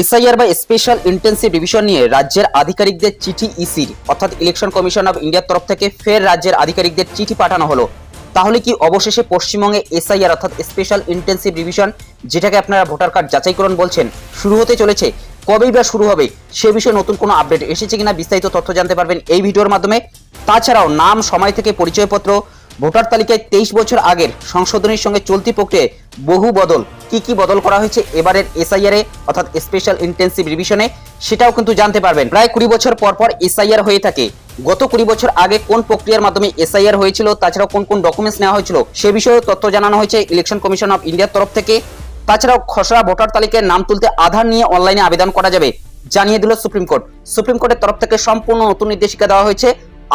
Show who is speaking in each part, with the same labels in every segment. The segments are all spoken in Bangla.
Speaker 1: এসআইআর বা স্পেশাল ইন্টেন্সিভ রিভিশন নিয়ে রাজ্যের আধিকারিকদের চিঠি ইসির অর্থাৎ ইলেকশন কমিশন অফ ইন্ডিয়ার তরফ থেকে ফের রাজ্যের আধিকারিকদের চিঠি পাঠানো হলো। তাহলে কি অবশেষে পশ্চিমবঙ্গে এসআইআর অর্থাৎ স্পেশাল ইন্টেন্সিভ রিভিশন, যেটাকে আপনারা ভোটার কার্ড যাচাইকরণ বলছেন, শুরু হতে চলেছে? কবেই বা শুরু হবে সে বিষয়ে নতুন কোনো আপডেট এসেছে কিনা বিস্তারিত তথ্য জানতে পারবেন এই ভিডিওর মাধ্যমে। তাছাড়াও নাম, সময় থেকে পরিচয়পত্র, ভোটার তালিকায় 23 বছর আগের সংশোধনীর সঙ্গে চলতি প্রক্রিয়ায় বহু বদল, কি বদল করা হয়েছে এবারের এসআইআর অর্থাৎ স্পেশাল ইন্টেন্সিভ রিভিশনে, সেটাও কিন্তু জানতে পারবেন। প্রায় 20 বছর পর এসআইআর হয়ে থাকে। গত 20 বছর আগে কোন প্রক্রিয়ার মাধ্যমে এসআইআর হয়েছিল, তাছাড়াও কোন ডকুমেন্টস নেওয়া হয়েছিল সে বিষয়ে তথ্য জানানো হয়েছে ইলেকশন কমিশন অফ ইন্ডিয়ার তরফ থেকে। তাছাড়াও খসড়া ভোটার তালিকায় নাম তুলতে আধার নিয়ে অনলাইনে আবেদন করা যাবে জানিয়ে দিল সুপ্রিম কোর্ট। সুপ্রিম কোর্টের তরফ থেকে সম্পূর্ণ নতুন নির্দেশিকা দেওয়া হয়েছে,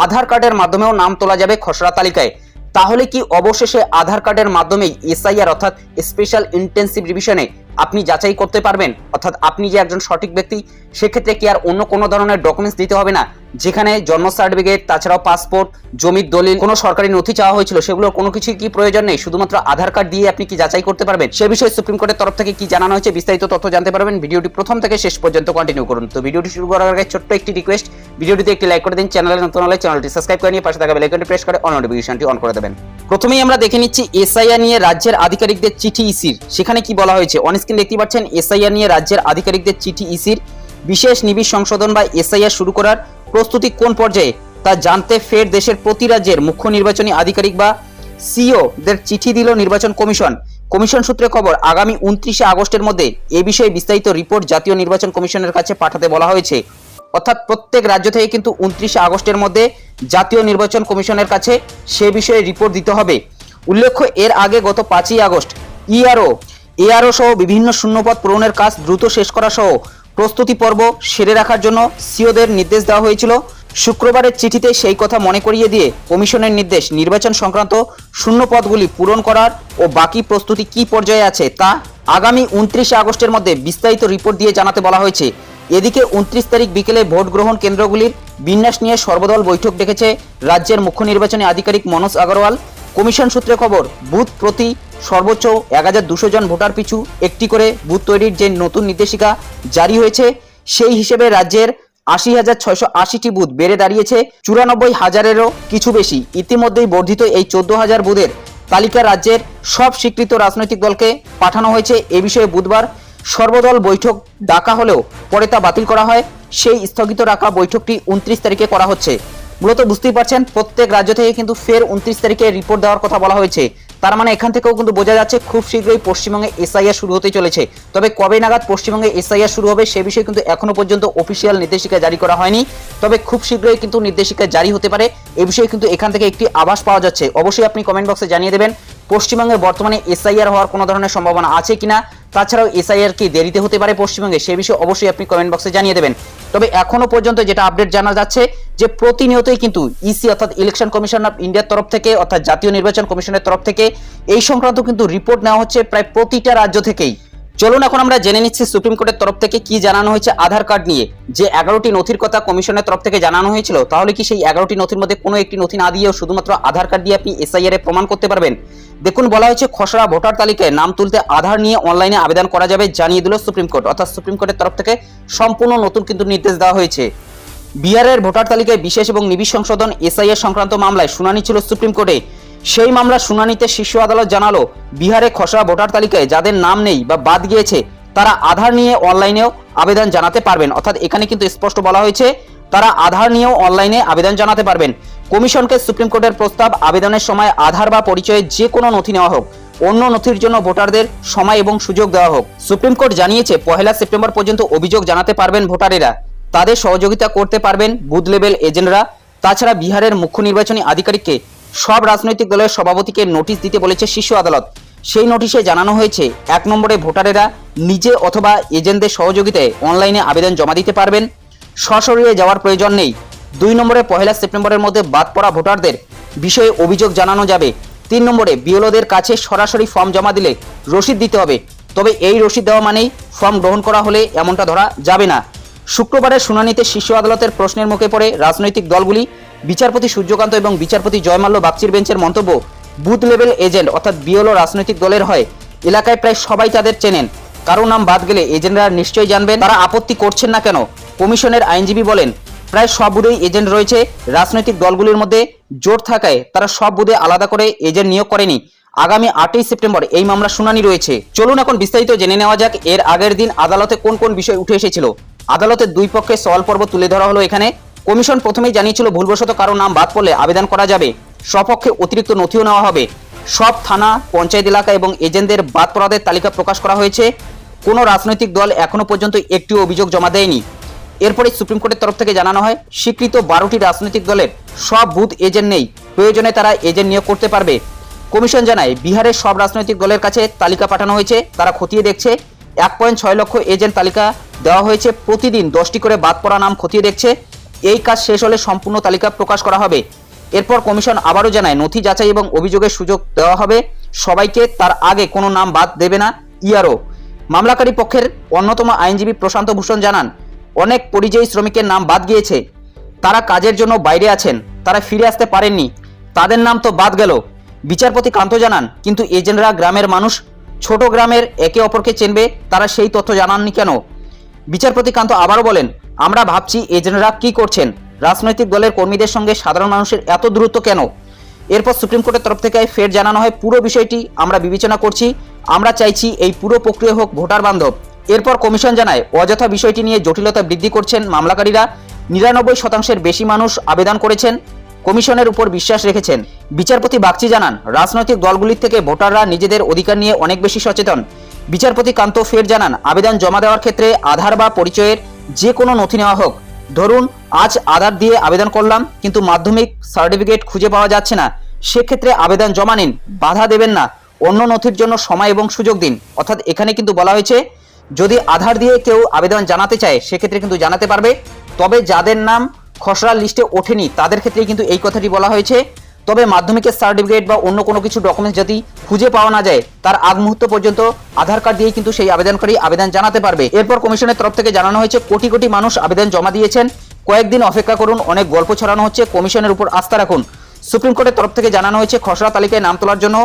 Speaker 1: আধার কার্ডের মাধ্যমেও নাম তোলা যাবে খসড়া তালিকায়। তাহলে কি অবশেষে আধার কার্ডের মাধ্যমে এসআইআর অর্থাৎ স্পেশাল ইন্টেন্সিভ রিভিশনে আপনি যাচাই করতে পারবেন? অর্থাৎ আপনি যে একজন সঠিক ব্যক্তি, সেক্ষেত্রে কি আর অন্য কোনো ধরনের ডকুমেন্টস দিতে হবে না? যেখানে জন্ম সার্টিফিকেট, তাছাড়াও পাসপোর্ট, জমির দলিল, কোনো সরকারি নথি চাওয়া হয়েছিল, সেগুলোর কোনো কিছুই কি প্রয়োজন নেই? শুধুমাত্র আধার কার্ড দিয়ে আপনি কি যাচাই করতে পারবেন? সে বিষয়ে সুপ্রিম কোর্টের তরফ থেকে কি জানানো হয়েছে বিস্তারিত তথ্য জানতে পারবেন। ভিডিওটি প্রথম থেকে শেষ পর্যন্ত কন্টিনিউ করুন। তো ভিডিওটি শুরু করার আগে ছোট্ট একটি রিকোয়েস্ট, ভিডিওটিতে একটি লাইক করে দিন, চ্যানেলে নতুন হলে চ্যানেলটি সাবস্ক্রাইব করে নিয়ে পাশে থাকা বেল আইকনটি প্রেস করে অল নোটিফিকেশনটি অন করে দেবেন। প্রথমেই আমরা দেখে নিচ্ছি এসআইআর নিয়ে রাজ্যের আধিকারিকদের চিঠি ইসির। সেখানে কি বলা হয়েছে অন স্ক্রিন দেখতে পাচ্ছেন। এসআইআর নিয়ে রাজ্যের আধিকারিকদের চিঠি ইসির। বিশেষ নিবিড় সংশোধন বা এসআইআর শুরু করার প্রস্তুতি কোন পর্যায়ে তা জানতে ফের দেশের প্রতি রাজ্যের মুখ্য নির্বাচনী আধিকারিক বা সিও দের চিঠি দিল নির্বাচন কমিশন। কমিশন সূত্রে খবর, আগামী 29 আগস্টের মধ্যে এ বিষয়ে বিস্তারিত রিপোর্ট জাতীয় নির্বাচন কমিশনের কাছে পাঠাতে বলা হয়েছে। অর্থাৎ প্রত্যেক রাজ্য থেকে কিন্তু 29 আগস্টের মধ্যে জাতীয় নির্বাচন কমিশনের কাছে সে বিষয়ে রিপোর্ট দিতে হবে। উল্লেখ্য, এর আগে গত 5ই আগস্ট এআরও সহ বিভিন্ন শূন্যপদ পূরণের কাজ দ্রুত শেষ করা সহ প্রস্তুতি পর্ব সেরে রাখার জন্য সিওদের নির্দেশ দেওয়া হয়েছিল। শুক্রবারের চিঠিতে সেই কথা মনে করিয়ে দিয়ে কমিশনের নির্দেশ, নির্বাচন সংক্রান্ত শূন্য পদগুলি পূরণ করার ও বাকি প্রস্তুতি কি পর্যায়ে আছে তা আগামী 29 আগস্টের মধ্যে বিস্তারিত রিপোর্ট দিয়ে জানাতে বলা হয়েছে। এদিকে 29 তারিখ বিকেলে ভোট গ্রহণ কেন্দ্রগুলির বিন্যাস নিয়ে সর্বদল বৈঠক ডেকেছে রাজ্যের মুখ্য নির্বাচনী আধিকারিক মনোজ আগরওয়াল। কমিশন সূত্রে খবর, বুথ প্রতি সর্বোচ্চ 1200 জন ভোটার পিছু একটি করে বুথ তৈরির যে নতুন নির্দেশিকা জারি হয়েছে, সেই হিসেবে রাজ্যের 80,680টি বুথ বেড়ে দাঁড়িয়েছে 94,000-এরও কিছু বেশি। ইতিমধ্যেই বর্ধিত এই 14,000 বুথের তালিকা রাজ্যের সব স্বীকৃত রাজনৈতিক দলকে পাঠানো হয়েছে। এ বিষয়ে বুধবার সর্বদল বৈঠক ডাকা হলেও পরে তা বাতিল করা হয়। সেই স্থগিত রাখা বৈঠকটি 29 তারিখে করা হচ্ছে। মূলত বুঝতেই পারছেন, প্রত্যেক রাজ্য থেকে কিন্তু ফের 29 তারিখে রিপোর্ট দেওয়ার কথা বলা হয়েছে। তার মানে এখান থেকেও কিন্তু বোঝা যাচ্ছে খুব শীঘ্রই পশ্চিমবঙ্গে এসআইআর শুরু হতে চলেছে। তবে কবে নাগাদ পশ্চিমবঙ্গে এসআইআর শুরু হবে সে বিষয়ে কিন্তু এখনো পর্যন্ত অফিসিয়াল নির্দেশিকা জারি করা হয়নি। তবে খুব শীঘ্রই কিন্তু নির্দেশিকা জারি হতে পারে, এ বিষয়ে কিন্তু এখান থেকে একটি আভাস পাওয়া যাচ্ছে। অবশ্যই আপনি কমেন্ট বক্সে জানিয়ে দেবেন পশ্চিমবঙ্গে বর্তমানে এসআইআর হওয়ার কোনো ধরনের সম্ভাবনা আছে কিনা। তাছাড়াও এসআইআর কি দেরিতে হতে পারে পশ্চিমবঙ্গে, সে বিষয়ে অবশ্যই আপনি কমেন্ট বক্সে জানিয়ে দেবেন। তবে এখনো পর্যন্ত যেটা আপডেট জানা যাচ্ছে যে প্রতিনিয়তই কিন্তু ইসি অর্থাৎ ইলেকশন কমিশন অফ ইন্ডিয়ার তরফ থেকে অর্থাৎ জাতীয় নির্বাচন কমিশনের তরফ থেকে এই সংক্রান্ত কিন্তু রিপোর্ট নেওয়া হচ্ছে প্রায় প্রতিটা রাজ্য থেকেই। চলুন এখন আমরা জেনে নিচ্ছি সুপ্রিম কোর্টের তরফ থেকে কি জানানো হয়েছে আধার কার্ড নিয়ে। যে 11টি নথির কথা কমিশনের তরফ থেকে জানানো হয়েছিল, তাহলে কি সেই 11টি নথির মধ্যে কোনো একটি নথি না দিয়েও শুধুমাত্র আধার কার্ড দিয়ে আপনি এসআইআর এ প্রমাণ করতে পারবেন? দেখুন, বলা হয়েছে খসড়া ভোটার তালিকায় নাম তুলতে আধার নিয়ে অনলাইনে আবেদন করা যাবে জানিয়ে দিল সুপ্রিম কোর্ট। অর্থাৎ সুপ্রিম কোর্টের তরফ থেকে সম্পূর্ণ নতুন কিন্তু নির্দেশ দেওয়া হয়েছে। বিহারের ভোটার তালিকায় বিশেষ এবং নিবিড় সংশোধন এসআইআর সংক্রান্ত মামলায় শুনানি ছিল সুপ্রিম কোর্টে। সেই মামলার শুনানিতে শীর্ষ আদালত জানালো, বিহারে খসড়া ভোটার তালিকায় যাদের নাম নেই বা বাদ গিয়েছে তারা আধার নিয়ে অনলাইনেও আবেদন জানাতে পারবেন। অর্থাৎ এখানে কিন্তু স্পষ্ট বলা হয়েছে তারা আধার নিয়েও অনলাইনে আবেদন জানাতে পারবেন। কমিশনকে সুপ্রিম কোর্টের প্রস্তাব, আবেদনের সময় আধার বা পরিচয়ের যে কোনো নথি নেওয়া হোক, অন্য নথির জন্য ভোটারদের সময় এবং সুযোগ দেওয়া হোক। সুপ্রিম কোর্ট জানিয়েছে 1 সেপ্টেম্বর পর্যন্ত অভিযোগ জানাতে পারবেন ভোটারেরা। তাদের সহযোগিতা করতে পারবেন বুথ লেভেল এজেন্টরা। তাছাড়া বিহারের মুখ্য নির্বাচনী আধিকারিককে সব রাজনৈতিক দলের সভাপতিকে নোটিশ দিতে বলেছে শীর্ষ আদালত। সেই নোটিশে জানানো হয়েছে 1 নম্বরে ভোটারেরা নিজে অথবা এজেন্টদের সহযোগিতায় অনলাইনে আবেদন জমা দিতে পারবেন, সশরীরে যাওয়ার প্রয়োজন নেই। 2 নম্বরে 1 সেপ্টেম্বরের মধ্যে বাদ পড়া ভোটারদের বিষয়ে অভিযোগ জানানো যাবে। 3 নম্বরে বিএলওদের কাছে সরাসরি ফর্ম জমা দিলে রসিদ দিতে হবে। তবে এই রসিদ দেওয়া মানেই ফর্ম গ্রহণ করা হলে এমনটা ধরা যাবে না। শুক্রবারের শুনানিতে শীর্ষ আদালতের প্রশ্নের মুখে পড়ে রাজনৈতিক দলগুলি। বিচারপতি সূর্যকান্ত এবং বিচারপতি জয়মাল্য বাগচির বেঞ্চের মন্তব্য, বুথ লেভেল এজেন্ট অর্থাৎ বিএলও রাজনৈতিক দলের হয়। এলাকায় প্রায় সবাই তাদের চেনেন, কারো নাম বাদ গেলে এজেন্টরা নিশ্চয়ই জানবেন। তারা আপত্তি করছেন না কেন? কমিশনের আইনজীবী বলেন, প্রায় সব বুথেই এজেন্ট রয়েছে। রাজনৈতিক দলগুলির মধ্যে জোট থাকায় তারা সব বুথে আলাদা করে এজেন্ট নিয়োগ করেনি। আগামী 8ই সেপ্টেম্বর এই মামলা শুনানি রয়েছে। চলুন এখন বিস্তারিত জেনে নেওয়া যাক এর আগের দিন আদালতে কোন কোন বিষয় উঠে এসেছিল। আদালতের দুই পক্ষে সওয়াল পর্ব তুলে ধরা হলো। এখানে কমিশন প্রথমেই জানিয়েছিল ভুলবশত কারো নাম বাদ পড়লে আবেদন করা যাবে, স্বপক্ষে অতিরিক্ত নথিও নেওয়া হবে। সব থানা, পঞ্চায়েত এলাকা এবং এজেন্টদের বাদ পড়াদের তালিকা প্রকাশ করা হয়েছে। কোনো রাজনৈতিক দল এখনো পর্যন্ত একটিও অভিযোগ জমা দেয়নি। এরপরে সুপ্রিম কোর্টের তরফ থেকে জানানো হয়, স্বীকৃত 12টি রাজনৈতিক দলের সব বুথ এজেন্ট নেই, প্রয়োজনে তারা এজেন্ট নিয়োগ করতে পারবে। কমিশন জানায়, বিহারের সব রাজনৈতিক দলের কাছে তালিকা পাঠানো হয়েছে, তারা খতিয়ে দেখছে। 1.6 লক্ষ এজেন্ট তালিকা দেওয়া হয়েছে, প্রতিদিন 10টি করে বাদ পড়া নাম খতিয়ে দেখছে। এই কাজ শেষ হলে সম্পূর্ণ তালিকা প্রকাশ করা হবে। এরপর কমিশন আবারও জানায়, নথি যাচাই এবং অভিযোগের সুযোগ দেওয়া হবে সবাইকে, তার আগে কোনো নাম বাদ দেবে না ইআরও। মামলাকারী পক্ষের অন্যতম আইনজীবী প্রশান্ত ভূষণ জানান, অনেক পরিযায়ী শ্রমিকের নাম বাদ গিয়েছে, তারা কাজের জন্য বাইরে আছেন, তারা ফিরে আসতে পারেননি, তাদের নাম তো বাদ গেল। বিচারপতি কান্ত জানান, কিন্তু এজেন্টরা গ্রামের মানুষ, ছোট গ্রামের, একে অপরকে চেনবে, তারা সেই তথ্য জানাননি কেন? বিচারপতি কান্ত আবারও বলেন, আমরা ভাবছি এজেন্টরা কি করছেন, রাজনৈতিক দলের কর্মীদের সঙ্গে সাধারণ মানুষের এত দূরত্ব কেন? এরপর সুপ্রিম কোর্টের তরফ থেকে ফের জানানো হয়, পুরো বিষয়টি আমরা বিবেচনা করছি, আমরা চাইছি এই পুরো প্রক্রিয়া হোক ভোটার বান্ধব। এরপর কমিশন জানায়, অযথা বিষয়টি নিয়ে জটিলতা বৃদ্ধি করছেন মামলাকারীরা। 99% বেশি মানুষ আবেদন করেছেন, কমিশনের উপর বিশ্বাস রেখেছেন। বিচারপতি বাগচি জানান, রাজনৈতিক দলগুলির থেকে ভোটাররা নিজেদের অধিকার নিয়ে অনেক বেশি সচেতন। বিচারপতি কান্ত ফের জানান, আবেদন জমা দেওয়ার ক্ষেত্রে আধার বা পরিচয়ের যে কোনো নথি নেওয়া হোক। ধরুন আজ আধার দিয়ে আবেদন করলাম, কিন্তু মাধ্যমিক সার্টিফিকেট খুঁজে পাওয়া যাচ্ছে না, সেক্ষেত্রে আবেদন জমা নিন, বাধা দেবেন না, অন্য নথির জন্য সময় এবং সুযোগ দিন। অর্থাৎ এখানে কিন্তু বলা হয়েছে, যদি আধার দিয়ে কেউ আবেদন জানাতে চায় সেক্ষেত্রে কিন্তু জানাতে পারবে, তবে যাদের নাম খসড়া লিস্টে ওঠেনি তাদের ক্ষেত্রে কিন্তু এই কথাটি বলা হয়েছে। তবে মাধ্যমিকের সার্টিফিকেট বা অন্য কোনো কিছু ডকুমেন্টস যদি খুঁজে পাওয়া না যায়, তার আগ মুহূর্ত পর্যন্ত আধার কার্ড দিয়ে কিন্তু সেই আবেদনকারী আবেদন জানাতে পারবে। এরপর কমিশনের তরফ থেকে জানানো হয়েছে, কোটি কোটি মানুষ আবেদন জমা দিয়েছেন, কয়েকদিন অপেক্ষা করুন, অনেক গল্প ছড়ানো হচ্ছে, কমিশনের উপর আস্থা রাখুন। সুপ্রিম কোর্টের তরফ থেকে জানানো হয়েছে, খসড়া তালিকায় নাম তোলার জন্য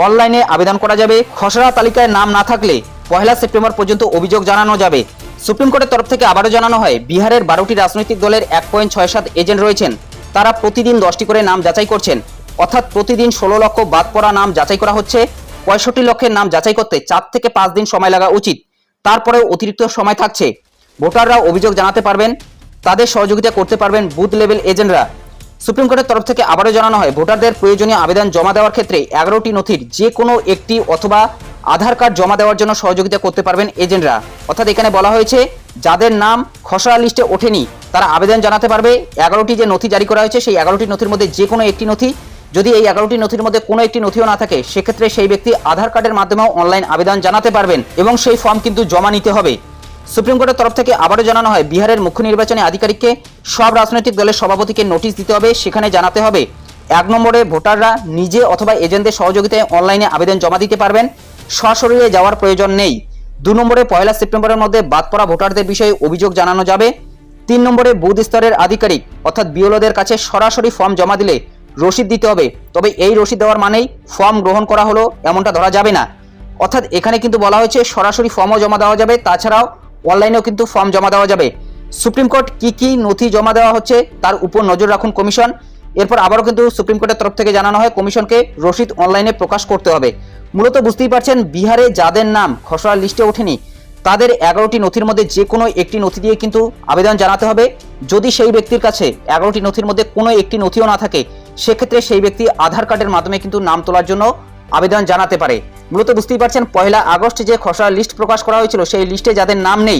Speaker 1: অনলাইনে আবেদন করা যাবে, খসড়া তালিকায় নাম না থাকলে 1 সেপ্টেম্বর পর্যন্ত অভিযোগ জানানো যাবে। সুপ্রিম কোর্টের তরফ থেকে আবারও জানানো হয়, বিহারের 12টি রাজনৈতিক দলের 1.67 এজেন্ট রয়েছেন, তারা প্রতিদিন 10টি করে নাম যাচাই করছেন। অর্থাৎ প্রতিদিন 16 লক্ষ বাদ পড়া নাম যাচাই করা হচ্ছে। 65 লক্ষের নাম যাচাই করতে 4 থেকে 5 দিন সময় লাগা উচিত, তারপরেও অতিরিক্ত সময় থাকছে। ভোটাররা অভিযোগ জানাতে পারবেন, তাদের সহযোগিতা করতে পারবেন বুথ লেভেল এজেন্টরা। সুপ্রিম কোর্টের তরফ থেকে আবারও জানানো হয়, ভোটারদের প্রয়োজনীয় আবেদন জমা দেওয়ার ক্ষেত্রে 11টি নথির যে কোনো একটি অথবা আধার কার্ড জমা দেওয়ার জন্য সহযোগিতা করতে পারবেন এজেন্টরা। অর্থাৎ এখানে বলা হয়েছে, যাদের নাম খসড়া লিস্টে ওঠেনি তারা আবেদন জানাতে পারবে। 11টি যে নথি জারি করা হয়েছে সেই 11টি নথির মধ্যে যে কোনো একটি নথি, যদি এই 11টি নথির মধ্যে কোনো একটি নথিও না থাকে সেক্ষেত্রে সেই ব্যক্তি আধার কার্ডের মাধ্যমেও অনলাইন আবেদন জানাতে পারবেন এবং সেই ফর্ম কিন্তু জমা নিতে হবে। সুপ্রিম কোর্টের তরফ থেকে আবারও জানানো হয়, বিহারের মুখ্য নির্বাচনী আধিকারিককে সব রাজনৈতিক দলের সভাপতিকে নোটিশ দিতে হবে, সেখানে জানাতে হবে 1 নম্বরে ভোটাররা নিজে অথবা এজেন্টদের সহযোগিতায় অনলাইনে আবেদন জমা দিতে পারবেন, সশরীরে যাওয়ার প্রয়োজন নেই। 2 নম্বরে 1 সেপ্টেম্বরের মধ্যে বাদ পড়া ভোটারদের বিষয়ে অভিযোগ জানানো যাবে। 3 নম্বরে বুথ স্তরের আধিকারিক অর্থাৎ বিএলওদের কাছে সরাসরি ফর্ম জমা দিলে রসিদ দিতে হবে, তবে এই রসিদ দেওয়ার মানেই ফর্ম গ্রহণ করা হলো এমনটা ধরা যাবে না। অর্থাৎ এখানে কিন্তু বলা হয়েছে সরাসরি ফর্মও জমা দেওয়া যাবে, তাছাড়াও অনলাইনেও কিন্তু ফর্ম জমা দেওয়া যাবে। সুপ্রিম কোর্ট কি কি নথি জমা দেওয়া হচ্ছে তার উপর নজর রাখুন কমিশন। এরপর আবারও কিন্তু সুপ্রিম কোর্টের তরফ থেকে জানানো হয়, কমিশনকে রসিদ অনলাইনে প্রকাশ করতে হবে। মূলত বুঝতেই পারছেন, বিহারে যাদের নাম খসড়া লিস্টে ওঠেনি তাদের 11টি নথির মধ্যে যে কোনো একটি নথি দিয়ে কিন্তু আবেদন জানাতে হবে। যদি সেই ব্যক্তির কাছে 11টি নথির মধ্যে কোনো একটি নথিও না থাকে সেক্ষেত্রে সেই ব্যক্তি আধার কার্ডের মাধ্যমে কিন্তু নাম তোলার জন্য আবেদন জানাতে পারে। মূলত বুঝতেই পারছেন, 1 আগস্ট যে খসড়া লিস্ট প্রকাশ করা হয়েছিল সেই লিস্টে যাদের নাম নেই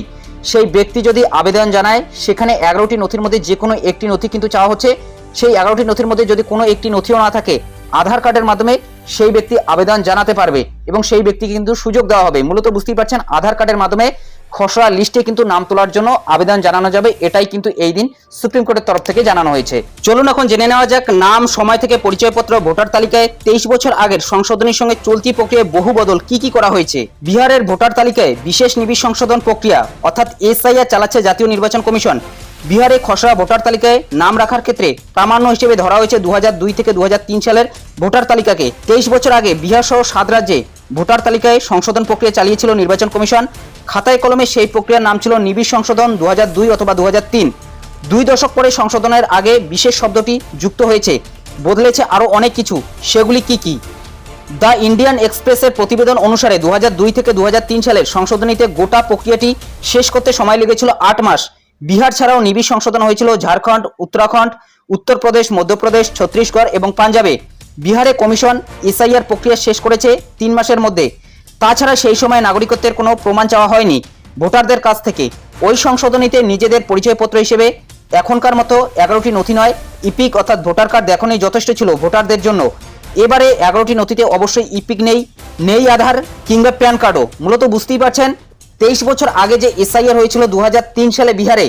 Speaker 1: সেই ব্যক্তি যদি আবেদন জানায় সেখানে 11টি নথির মধ্যে যে কোনো একটি নথি কিন্তু চাওয়া হচ্ছে। সেই 11টি নথির মধ্যে যদি কোনো একটি নথিও না থাকে আধার কার্ডের মাধ্যমে সেই ব্যক্তি আবেদন জানাতে পারবে এবং সেই ব্যক্তিকে কিন্তু সুযোগ দেওয়া হবে। মূলত বুঝতেই পারছেন, আধার কার্ডের মাধ্যমে খসড়া লিস্টে কিন্তু নাম তোলার জন্য আবেদন জানানো যাবে, এটাই কিন্তু এই দিন সুপ্রিম কোর্টের তরফ থেকে জানানো হয়েছে। চলুন এখন জেনে নেওয়া যাক নাম, সময় থেকে পরিচয়পত্র, ভোটার তালিকায় 23 বছর আগের সংশোধনীর সঙ্গে চলতি প্রক্রিয়ায় বহু বদল কি কি করা হয়েছে। বিহারের ভোটার তালিকায় বিশেষ নিবিড় সংশোধন প্রক্রিয়া অর্থাৎ এসআইআর চালাচ্ছে জাতীয় নির্বাচন কমিশন। বিহারে খসড়া ভোটার তালিকায় নাম রাখার ক্ষেত্রে প্রামাণ্য হিসেবে ধরা হয়েছে 2002 থেকে 2003 সালের ভোটার তালিকাকে। 23 বছর আগে বিহার সহ 7 রাজ্যে ভোটার তালিকায় সংশোধন প্রক্রিয়া চালিয়েছিল নির্বাচন কমিশন। খাতায় কলমে সেই প্রক্রিয়ার নাম ছিল নিবিড় সংশোধন 2002 অথবা 2003। 2 দশক পরে সংশোধনের আগে বিশেষ শব্দটি যুক্ত হয়েছে, বদলেছে আরও অনেক কিছু। সেগুলি কি কি? দ্য ইন্ডিয়ান এক্সপ্রেসের প্রতিবেদন অনুসারে 2002 থেকে 2003 সালের সংশোধনীতে গোটা প্রক্রিয়াটি শেষ করতে সময় লেগেছিল 8 মাস। বিহার ছাড়াও নিবিড় সংশোধন হয়েছিল ঝাড়খণ্ড, উত্তরাখণ্ড, উত্তরপ্রদেশ, মধ্যপ্রদেশ, ছত্তিশগড় এবং পাঞ্জাবে। বিহারে কমিশন এসআইআর প্রক্রিয়া শেষ করেছে 3 মাসের মধ্যে। তাছাড়া সেই সময় নাগরিকত্বের কোনো প্রমাণ চাওয়া হয়নি ভোটারদের কাছ থেকে। ওই সংশোধনীতে নিজেদের পরিচয়পত্র হিসেবে এখনকার মতো 11টি নথি নয়, ইপিক অর্থাৎ ভোটার কার্ড দেখানোই যথেষ্ট ছিল ভোটারদের জন্য। এবারে 11টি নথিতে অবশ্যই ইপিক নেই আধার কিংবা প্যান কার্ডও। মূলত বুঝতেই পারছেন 23 বছর আগে যে এসআইআর হয়েছিল 2003 সালে বিহারে,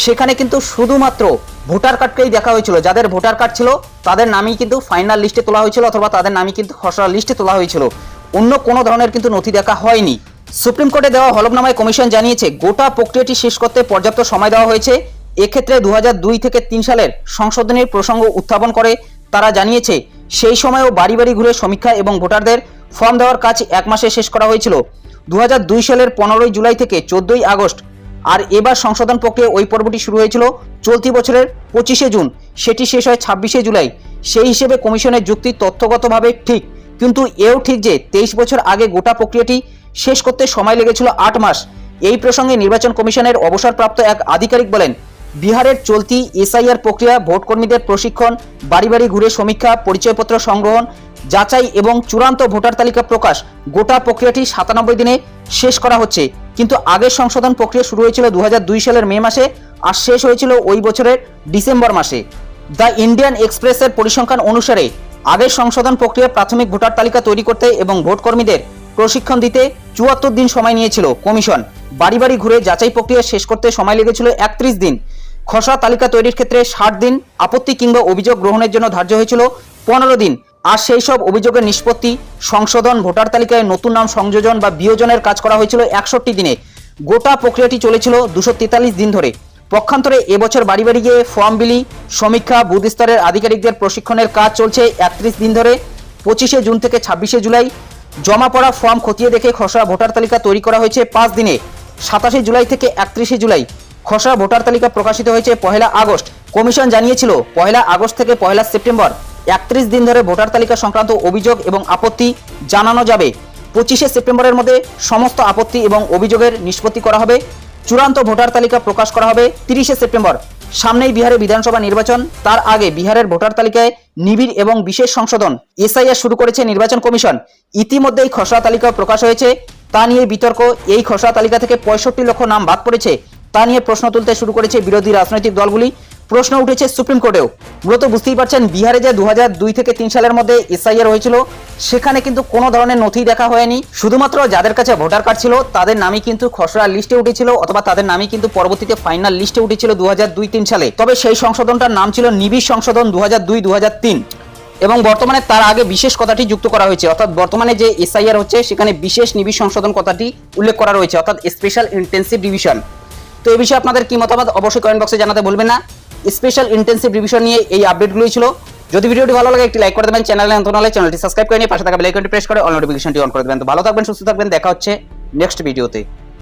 Speaker 1: সেখানে কিন্তু শুধুমাত্র ভোটার কার্ডকেই দেখা হয়েছিল। যাদের ভোটার কার্ড ছিল তাদের নামই কিন্তু ফাইনাল লিস্টে তোলা হয়েছিল, অথবা তাদের নামই কিন্তু খসড়া লিস্টে তোলা হয়েছিল। অন্য কোনো ধরনের কিন্তু নথি দেখা হয়নি। সুপ্রিম কোর্টে দেওয়া হলফনামায় কমিশন জানিয়েছে গোটা প্রক্রিয়াটি শেষ করতে পর্যাপ্ত সময় দেওয়া হয়েছে। এক্ষেত্রে 2002 থেকে 3 সালের সংশোধনের প্রসঙ্গ উত্থাপন করে তারা জানিয়েছে সেই সময়ও বাড়ি বাড়ি ঘুরে সমীক্ষা এবং ভোটারদের ফর্ম দেওয়ার কাজ 1 মাসে শেষ করা হয়েছিল। 2002 সালের 15 জুলাই থেকে 14 আগস্ট। আর এবার সংশোধন প্রক্রিয়া ওই পর্বটি শুরু হয়েছিল চলতি বছরের 25 জুন, সেটি শেষ হয় 26 জুলাই। সেই হিসেবে কমিশনের যুক্তি তথ্যগতভাবে ঠিক, কিন্তু এও ঠিক যে 23 বছর আগে গোটা প্রক্রিয়াটি শেষ করতে সময় লেগেছিল 8 মাস। এই প্রসঙ্গে নির্বাচন কমিশনের অবসরপ্রাপ্ত এক আধিকারিক বলেন, বিহারের চলতি এসআইআর প্রক্রিয়া ভোটকর্মীদের প্রশিক্ষণ, বাড়ি বাড়ি ঘুরে সমীক্ষা, পরিচয়পত্র সংগ্রহণ, যাচাই এবং চূড়ান্ত ভোটার তালিকা প্রকাশ, গোটা প্রক্রিয়াটি 97 দিনে শেষ করা হচ্ছে। কিন্তু আগের সংশোধন প্রক্রিয়া শুরু হয়েছিল 2002 সালের মে মাসে আর শেষ হয়েছিল ওই বছরের ডিসেম্বর মাসে। দ্য ইন্ডিয়ান এক্সপ্রেসের পরিসংখ্যান অনুসারে আগের সংশোধন প্রক্রিয়া প্রাথমিক ভোটার তালিকা তৈরি করতে এবং ভোটকর্মীদের প্রশিক্ষণ দিতে 74 দিন সময় নিয়েছিল কমিশন। বাড়ি বাড়ি ঘুরে যাচাই প্রক্রিয়া শেষ করতে সময় লেগেছিল 31 দিন। খসড়া তালিকা তৈরির ক্ষেত্রে 60 দিন, আপত্তি কিংবা অভিযোগ গ্রহণের জন্য ধার্য হয়েছিল 15 দিন। আর সেই সব অভিযোগের নিষ্পত্তি, সংশোধন, ভোটার তালিকায় নতুন নাম সংযোজন বা বিয়োজনের কাজ করা হয়েছিল 61 দিনে। গোটা প্রক্রিয়াটি চলেছিল 243 দিন ধরে। পক্ষান্তরে এবছর বাড়ি বাড়ি গিয়ে ফর্ম বিলি, সমীক্ষা, বুথ স্তরের আধিকারিকদের প্রশিক্ষণের কাজ চলছে 31 দিন ধরে। 25 জুন থেকে 26 জুলাই জমা পড়া ফর্ম খতিয়ে দেখে খসড়া ভোটার তালিকা তৈরি করা হয়েছে 5 দিনে। 27 জুলাই থেকে 31 জুলাই খসড়া ভোটার তালিকা প্রকাশিত হয়েছে 1 আগস্ট। কমিশন জানিয়েছিল 1 আগস্ট থেকে 1 সেপ্টেম্বর 31 দিন ধরে ভোটার তালিকা সংক্রান্ত অভিযোগ এবং আপত্তি জানানো যাবে। 25 সেপ্টেম্বরের মধ্যে সমস্ত আপত্তি এবং অভিযোগের নিষ্পত্তি করা হবে। চূড়ান্ত ভোটার তালিকা প্রকাশ করা হবে 30 সেপ্টেম্বর। সামনেই বিহারে বিধানসভা নির্বাচন, তার আগে বিহারের ভোটার তালিকায় নিবিড় এবং বিশেষ সংশোধন এসআইআর শুরু করেছে নির্বাচন কমিশন। ইতিমধ্যেই খসড়া তালিকা প্রকাশ হয়েছে, তা নিয়ে বিতর্ক। এই খসড়া তালিকা থেকে 65 লক্ষ নাম বাদ পড়েছে, তা নিয়ে প্রশ্ন তুলতে শুরু করেছে বিরোধী রাজনৈতিক দলগুলি। প্রশ্ন উঠেছে সুপ্রিম কোর্টেও। মূলত বুঝতেই পারছেন বিহারে যে 2002 থেকে 3 সালের মধ্যে এসআইআর হয়েছিল, সেখানে কিন্তু কোনো ধরনের নথি দেখা হয়নি। শুধুমাত্র যাদের কাছে ভোটার কার্ড ছিল তাদের নামই কিন্তু খসড়া লিস্টে উঠেছিল, অথবা তাদের নামই কিন্তু পরবর্তীতে ফাইনাল লিস্টে উঠেছিল 2002-3 সালে। তবে সেই সংশোধনটার নাম ছিল নিবিড় সংশোধন 2002-2003। এবং বর্তমানে তার আগে বিশেষ কথাটি যুক্ত করা হয়েছে, অর্থাৎ বর্তমানে যে এসআইআর হচ্ছে সেখানে বিশেষ নিবিড় সংশোধন কথাটি উল্লেখ করা রয়েছে, অর্থাৎ স্পেশাল ইন্টেন্সিভ রিভিশন। তো এই বিষয়ে আপনাদের কি মতামত অবশ্যই কমেন্ট বক্সে জানাতে ভুলবেন না। স্পেশাল ইন্টেন্সিভ রিভিশন নিয়ে এই আপডেটগুলোই ছিল। যদি ভিডিওটি ভালো লাগে একটি লাইক করে দেবেন, চ্যানেলে নতুন হলে চ্যানেলটি সাবস্ক্রাইব করে নিয়ে পাশে থাকা বেল আইকনটি প্রেস করে অল নোটিফিকেশনটি অন করে দেবেন। তো ভালো থাকবেন, সুস্থ থাকবেন, দেখা হচ্ছে নেক্সট ভিডিওতে।